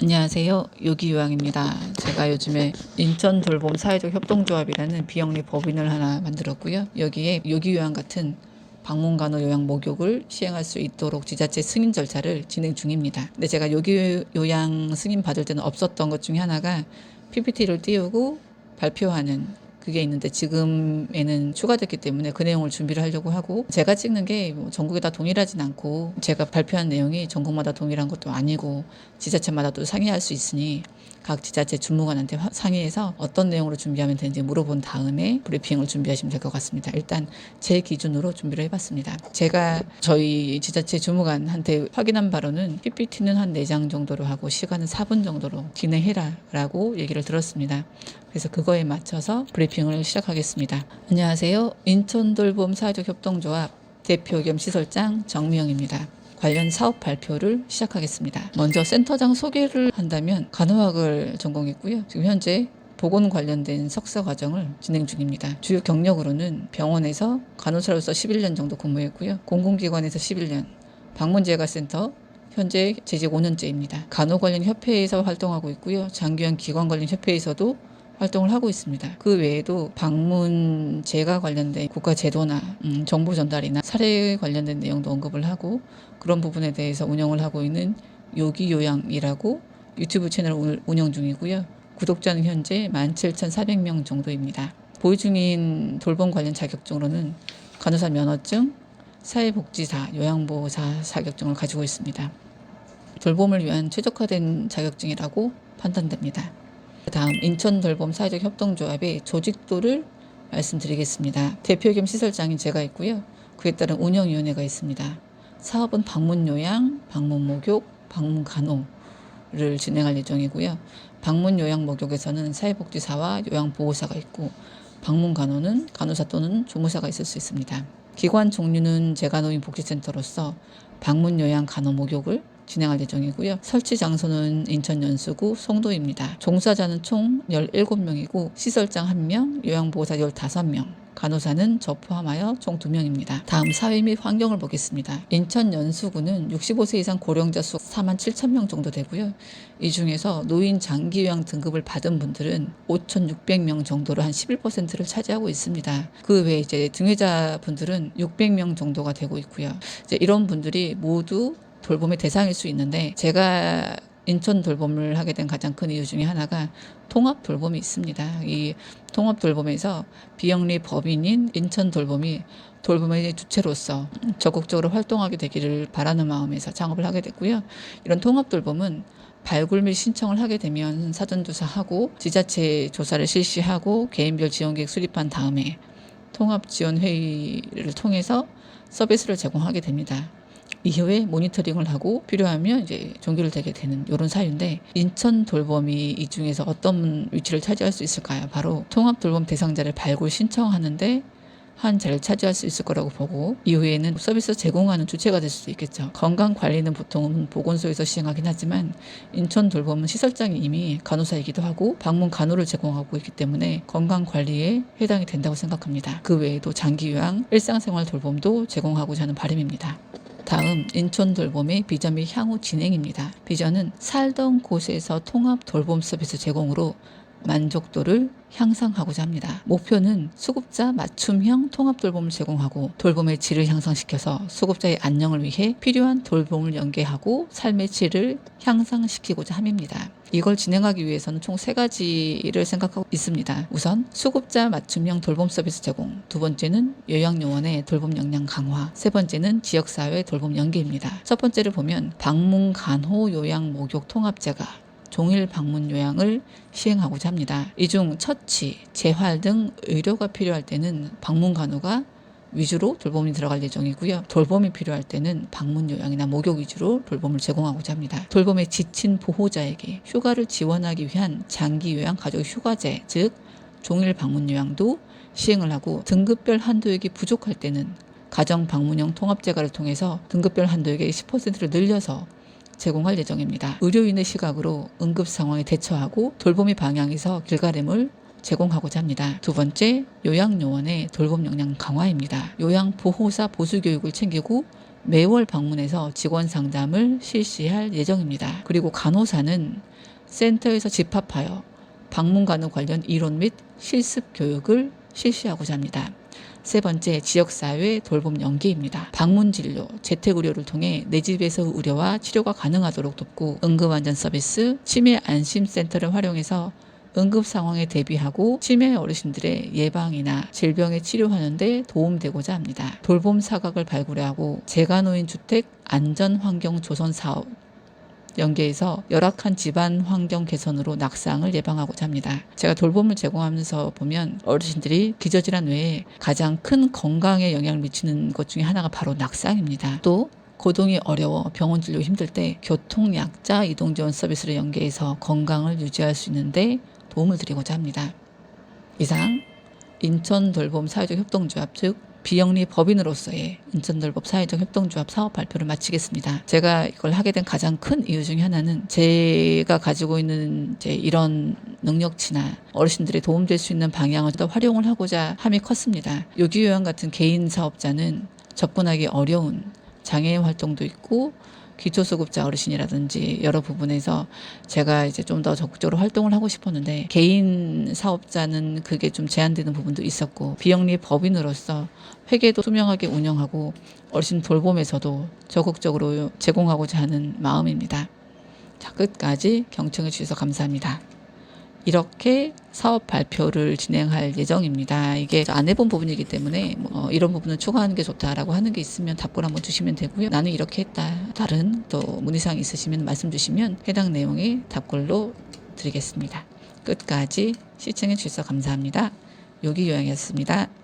안녕하세요. 요기요양입니다. 제가 요즘에 인천 돌봄 사회적 협동조합이라는 비영리 법인을 하나 만들었고요. 여기에 요기요양 같은 방문간호 요양 목욕을 시행할 수 있도록 지자체 승인 절차를 진행 중입니다. 근데 제가 요기요양 승인 받을 때는 없었던 것 중에 하나가 PPT를 띄우고 발표하는 그게 있는데 지금에는 추가됐기 때문에 그 내용을 준비를 하려고 하고, 제가 찍는 게 전국에 다 동일하진 않고 제가 발표한 내용이 전국마다 동일한 것도 아니고 지자체마다 또 상의할 수 있으니 각 지자체 주무관한테 상의해서 어떤 내용으로 준비하면 되는지 물어본 다음에 브리핑을 준비하시면 될 것 같습니다. 일단 제 기준으로 준비를 해봤습니다. 제가 저희 지자체 주무관한테 확인한 바로는 PPT는 한 4장 정도로 하고 시간은 4분 정도로 진행해라 라고 얘기를 들었습니다. 그래서 그거에 맞춰서 브리핑을 시작하겠습니다. 안녕하세요. 인천돌봄 사회적 협동조합 대표 겸 시설장 정미영입니다. 관련 사업 발표를 시작하겠습니다. 먼저 센터장 소개를 한다면 간호학을 전공했고요. 지금 현재 보건 관련된 석사 과정을 진행 중입니다. 주요 경력으로는 병원에서 간호사로서 11년 정도 근무했고요. 공공기관에서 11년, 방문재가센터 현재 재직 5년째입니다. 간호 관련 협회에서 활동하고 있고요. 장기형 기관 관련 협회에서도 활동을 하고 있습니다. 그 외에도 방문 재가 관련된 국가 제도나 정보 전달이나 사례에 관련된 내용도 언급을 하고, 그런 부분에 대해서 운영을 하고 있는 요기요양이라고 유튜브 채널을 운영 중이고요. 구독자는 현재 17,400명 정도입니다. 보유 중인 돌봄 관련 자격증으로는 간호사 면허증, 사회복지사, 요양보호사 자격증을 가지고 있습니다. 돌봄을 위한 최적화된 자격증이라고 판단됩니다. 다음 인천돌봄 사회적 협동조합의 조직도를 말씀드리겠습니다. 대표 겸 시설장인 제가 있고요. 그에 따른 운영위원회가 있습니다. 사업은 방문요양, 방문목욕, 방문간호를 진행할 예정이고요. 방문요양 목욕에서는 사회복지사와 요양보호사가 있고, 방문간호는 간호사 또는 조무사가 있을 수 있습니다. 기관 종류는 재간호인 복지센터로서 방문요양 간호 목욕을 진행할 예정이고요. 설치 장소는 인천 연수구 송도입니다. 종사자는 총 17명이고 시설장 1명, 요양보호사 15명, 간호사는 저 포함하여 총 2명입니다. 다음 사회 및 환경을 보겠습니다. 인천 연수구는 65세 이상 고령자 수 47,000명 정도 되고요. 이 중에서 노인 장기요양 등급을 받은 분들은 5,600명 정도로 한 11%를 차지하고 있습니다. 그 외에 이제 등회자 분들은 600명 정도가 되고 있고요. 이제 이런 분들이 모두 돌봄의 대상일 수 있는데, 제가 인천 돌봄을 하게 된 가장 큰 이유 중에 하나가 통합 돌봄이 있습니다. 이 통합 돌봄에서 비영리 법인인 인천 돌봄이 돌봄의 주체로서 적극적으로 활동하게 되기를 바라는 마음에서 창업을 하게 됐고요. 이런 통합 돌봄은 발굴 및 신청을 하게 되면 사전조사하고 지자체 조사를 실시하고 개인별 지원계획 수립한 다음에 통합지원회의를 통해서 서비스를 제공하게 됩니다. 이후에 모니터링을 하고 필요하면 이제 종결 되게 되는 이런 사유인데, 인천 돌봄이 이 중에서 어떤 위치를 차지할 수 있을까요? 바로 통합 돌봄 대상자를 발굴 신청하는데 한 자리를 차지할 수 있을 거라고 보고, 이후에는 서비스 제공하는 주체가 될 수도 있겠죠. 건강관리는 보통은 보건소에서 시행하긴 하지만 인천 돌봄은 시설장이 이미 간호사이기도 하고 방문 간호를 제공하고 있기 때문에 건강관리에 해당이 된다고 생각합니다. 그 외에도 장기요양, 일상생활 돌봄도 제공하고자 하는 바람입니다. 다음 인천 돌봄의 비전 및 향후 진행입니다. 비전은 살던 곳에서 통합 돌봄 서비스 제공으로 만족도를 향상하고자 합니다. 목표는 수급자 맞춤형 통합 돌봄을 제공하고 돌봄의 질을 향상시켜서 수급자의 안녕을 위해 필요한 돌봄을 연계하고 삶의 질을 향상시키고자 함입니다. 이걸 진행하기 위해서는 총 3가지를 생각하고 있습니다. 우선 수급자 맞춤형 돌봄 서비스 제공, 두 번째는 요양요원의 돌봄 역량 강화, 세 번째는 지역사회 돌봄 연계입니다. 첫 번째를 보면 방문 간호 요양 목욕 통합제가 종일 방문 요양을 시행하고자 합니다. 이 중 처치, 재활 등 의료가 필요할 때는 방문 간호가 위주로 돌봄이 들어갈 예정이고요. 돌봄이 필요할 때는 방문 요양이나 목욕 위주로 돌봄을 제공하고자 합니다. 돌봄에 지친 보호자에게 휴가를 지원하기 위한 장기 요양 가족 휴가제, 즉 종일 방문 요양도 시행을 하고, 등급별 한도액이 부족할 때는 가정 방문형 통합제가를 통해서 등급별 한도액의 10%를 늘려서 제공할 예정입니다. 의료인의 시각으로 응급 상황에 대처하고 돌봄의 방향에서 길가림을 제공하고자 합니다. 두 번째, 요양요원의 돌봄 역량 강화입니다. 요양보호사 보수교육을 챙기고 매월 방문해서 직원 상담을 실시할 예정입니다. 그리고 간호사는 센터에서 집합하여 방문간호 관련 이론 및 실습 교육을 실시하고자 합니다. 세 번째, 지역사회 돌봄 연계입니다. 방문진료, 재택의료를 통해 내 집에서 의료와 치료가 가능하도록 돕고 응급안전 서비스, 치매 안심센터를 활용해서 응급 상황에 대비하고 치매 어르신들의 예방이나 질병에 치료하는 데 도움되고자 합니다. 돌봄 사각을 발굴하고 재가노인 주택 안전환경 조성 사업 연계해서 열악한 집안 환경 개선으로 낙상을 예방하고자 합니다. 제가 돌봄을 제공하면서 보면 어르신들이 기저질환 외에 가장 큰 건강에 영향을 미치는 것 중에 하나가 바로 낙상입니다. 또 거동이 어려워 병원 진료 힘들 때 교통약자 이동지원 서비스를 연계해서 건강을 유지할 수 있는데 도움을 드리고자 합니다. 이상 인천돌봄 사회적 협동조합 즉 비영리 법인으로서의 인천돌봄 사회적 협동조합 사업 발표를 마치겠습니다. 제가 이걸 하게 된 가장 큰 이유 중에 하나는 제가 가지고 있는 이제 이런 능력치나 어르신들이 도움될 수 있는 방향을 더 활용을 하고자 함이 컸습니다. 요기요양 같은 개인 사업자는 접근하기 어려운 장애인 활동도 있고 기초수급자 어르신이라든지 여러 부분에서 제가 이제 좀 더 적극적으로 활동을 하고 싶었는데 개인 사업자는 그게 좀 제한되는 부분도 있었고 비영리 법인으로서 회계도 투명하게 운영하고 어르신 돌봄에서도 적극적으로 제공하고자 하는 마음입니다. 자, 끝까지 경청해 주셔서 감사합니다. 이렇게 사업 발표를 진행할 예정입니다. 이게 안 해본 부분이기 때문에 이런 부분을 추가하는 게 좋다라고 하는 게 있으면 답글 한번 주시면 되고요. 나는 이렇게 했다. 다른 또 문의사항 있으시면 말씀 주시면 해당 내용의 답글로 드리겠습니다. 끝까지 시청해 주셔서 감사합니다. 요기요양이었습니다.